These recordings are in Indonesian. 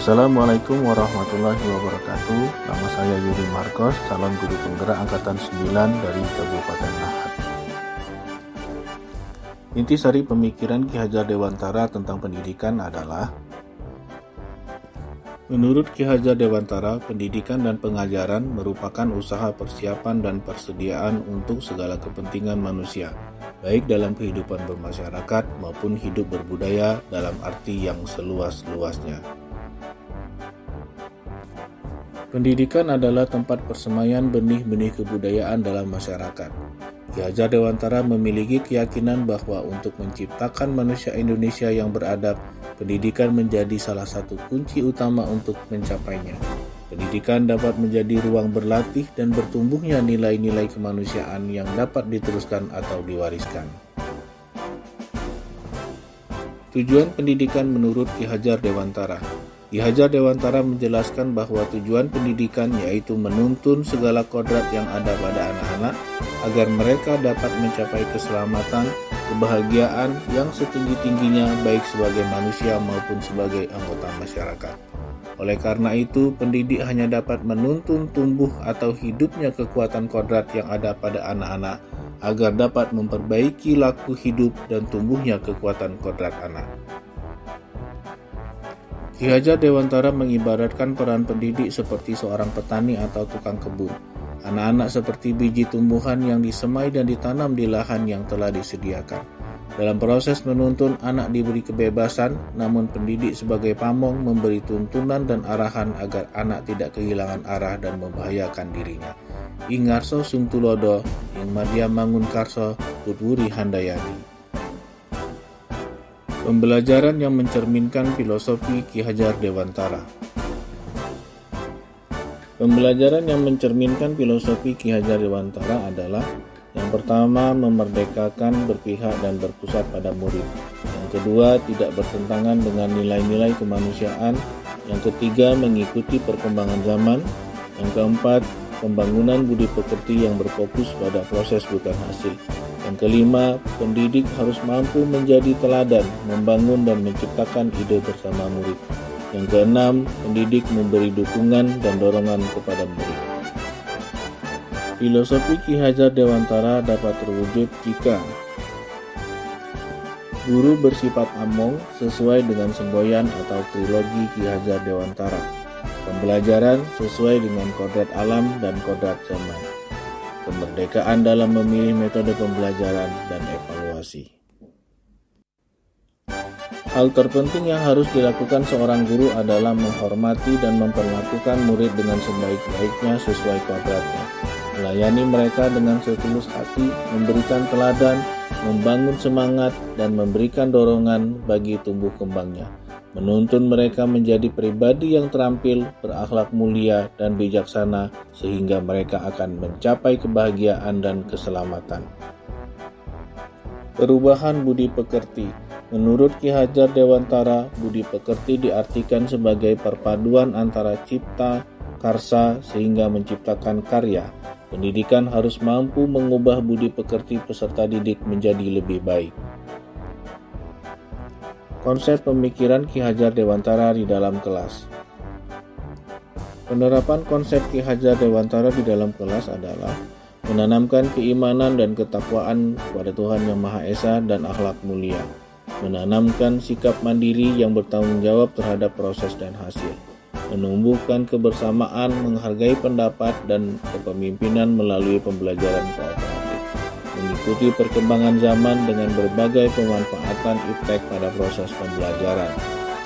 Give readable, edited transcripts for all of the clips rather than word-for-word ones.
Assalamualaikum warahmatullahi wabarakatuh. Nama saya Yuri Marcos, calon guru penggerak angkatan 9 dari Kabupaten Lahat. Intisari pemikiran Ki Hajar Dewantara tentang pendidikan adalah: menurut Ki Hajar Dewantara, pendidikan dan pengajaran merupakan usaha persiapan dan persediaan untuk segala kepentingan manusia, baik dalam kehidupan bermasyarakat maupun hidup berbudaya dalam arti yang seluas-luasnya. Pendidikan adalah tempat persemaian benih-benih kebudayaan dalam masyarakat. Ki Hajar Dewantara memiliki keyakinan bahwa untuk menciptakan manusia Indonesia yang beradab, pendidikan menjadi salah satu kunci utama untuk mencapainya. Pendidikan dapat menjadi ruang berlatih dan bertumbuhnya nilai-nilai kemanusiaan yang dapat diteruskan atau diwariskan. Tujuan pendidikan menurut Ki Hajar Dewantara. Ki Hajar Dewantara menjelaskan bahwa tujuan pendidikan yaitu menuntun segala kodrat yang ada pada anak-anak agar mereka dapat mencapai keselamatan, kebahagiaan yang setinggi-tingginya baik sebagai manusia maupun sebagai anggota masyarakat. Oleh karena itu, pendidik hanya dapat menuntun tumbuh atau hidupnya kekuatan kodrat yang ada pada anak-anak agar dapat memperbaiki laku hidup dan tumbuhnya kekuatan kodrat anak. Ki Hajar Dewantara mengibaratkan peran pendidik seperti seorang petani atau tukang kebun. Anak-anak seperti biji tumbuhan yang disemai dan ditanam di lahan yang telah disediakan. Dalam proses menuntun, anak diberi kebebasan, namun pendidik sebagai pamong memberi tuntunan dan arahan agar anak tidak kehilangan arah dan membahayakan dirinya. Ingarso Sungtulodo, Ing Madya Mangun Karso, Tutwuri Handayani. Pembelajaran yang mencerminkan filosofi Ki Hajar Dewantara. Pembelajaran yang mencerminkan filosofi Ki Hajar Dewantara adalah: yang pertama, memerdekakan, berpihak, dan berpusat pada murid. Yang kedua, tidak bertentangan dengan nilai-nilai kemanusiaan. Yang ketiga, mengikuti perkembangan zaman. Yang keempat, pembangunan budi pekerti yang berfokus pada proses bukan hasil. Yang kelima, pendidik harus mampu menjadi teladan, membangun dan menciptakan ide bersama murid. Yang keenam, pendidik memberi dukungan dan dorongan kepada murid. Filosofi Ki Hajar Dewantara dapat terwujud jika guru bersifat among sesuai dengan semboyan atau trilogi Ki Hajar Dewantara. Pembelajaran sesuai dengan kodrat alam dan kodrat zaman. Kemerdekaan dalam memilih metode pembelajaran dan evaluasi. Hal terpenting yang harus dilakukan seorang guru adalah menghormati dan memperlakukan murid dengan sebaik-baiknya sesuai kodratnya. Melayani mereka dengan setulus hati, memberikan teladan, membangun semangat, dan memberikan dorongan bagi tumbuh kembangnya. Menuntun mereka menjadi pribadi yang terampil, berakhlak mulia, dan bijaksana sehingga mereka akan mencapai kebahagiaan dan keselamatan. Perubahan budi pekerti. Menurut Ki Hajar Dewantara, budi pekerti diartikan sebagai perpaduan antara cipta, karsa sehingga menciptakan karya. Pendidikan harus mampu mengubah budi pekerti peserta didik menjadi lebih baik. Konsep pemikiran Ki Hajar Dewantara di dalam kelas. Penerapan konsep Ki Hajar Dewantara di dalam kelas adalah menanamkan keimanan dan ketakwaan kepada Tuhan Yang Maha Esa dan akhlak mulia, menanamkan sikap mandiri yang bertanggung jawab terhadap proses dan hasil, menumbuhkan kebersamaan, menghargai pendapat dan kepemimpinan melalui pembelajaran kooperatif, mengikuti perkembangan zaman dengan berbagai pemanfaatan iptek pada proses pembelajaran,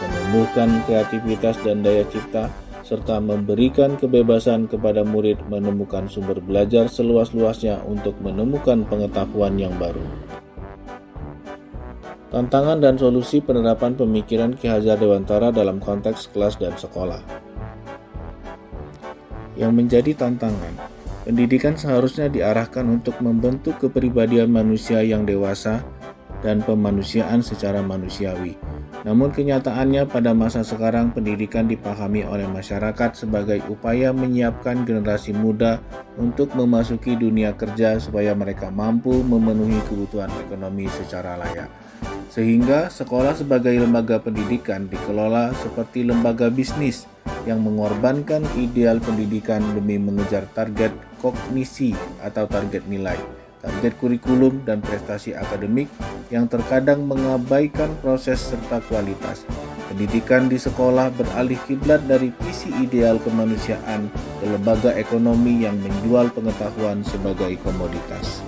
menumbuhkan kreativitas dan daya cipta, serta memberikan kebebasan kepada murid menemukan sumber belajar seluas-luasnya untuk menemukan pengetahuan yang baru. Tantangan dan solusi penerapan pemikiran Ki Hajar Dewantara dalam konteks kelas dan sekolah. Yang menjadi tantangan, pendidikan seharusnya diarahkan untuk membentuk kepribadian manusia yang dewasa dan pemanusiaan secara manusiawi. Namun kenyataannya pada masa sekarang pendidikan dipahami oleh masyarakat sebagai upaya menyiapkan generasi muda untuk memasuki dunia kerja supaya mereka mampu memenuhi kebutuhan ekonomi secara layak. Sehingga sekolah sebagai lembaga pendidikan dikelola seperti lembaga bisnis yang mengorbankan ideal pendidikan demi mengejar target kognisi atau target nilai, target kurikulum dan prestasi akademik yang terkadang mengabaikan proses serta kualitas. Pendidikan di sekolah beralih kiblat dari visi ideal kemanusiaan ke lembaga ekonomi yang menjual pengetahuan sebagai komoditas.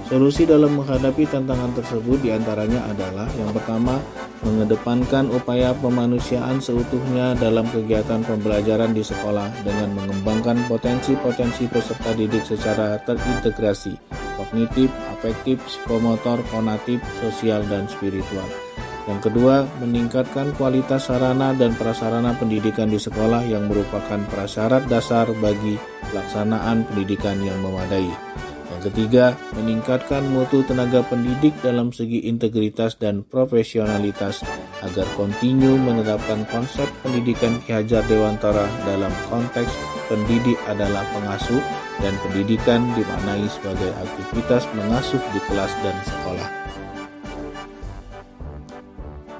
Solusi dalam menghadapi tantangan tersebut diantaranya adalah yang pertama, mengedepankan upaya pemanusiaan seutuhnya dalam kegiatan pembelajaran di sekolah dengan mengembangkan potensi-potensi peserta didik secara terintegrasi, kognitif, afektif, psikomotor, konatif, sosial, dan spiritual. Yang kedua, meningkatkan kualitas sarana dan prasarana pendidikan di sekolah yang merupakan prasyarat dasar bagi pelaksanaan pendidikan yang memadai. Yang ketiga, meningkatkan mutu tenaga pendidik dalam segi integritas dan profesionalitas agar kontinu menerapkan konsep pendidikan Ki Hajar Dewantara dalam konteks pendidik adalah pengasuh dan pendidikan dimaknai sebagai aktivitas mengasuh di kelas dan sekolah.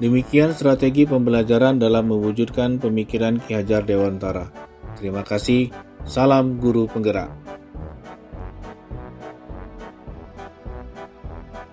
Demikian strategi pembelajaran dalam mewujudkan pemikiran Ki Hajar Dewantara. Terima kasih, salam guru penggerak.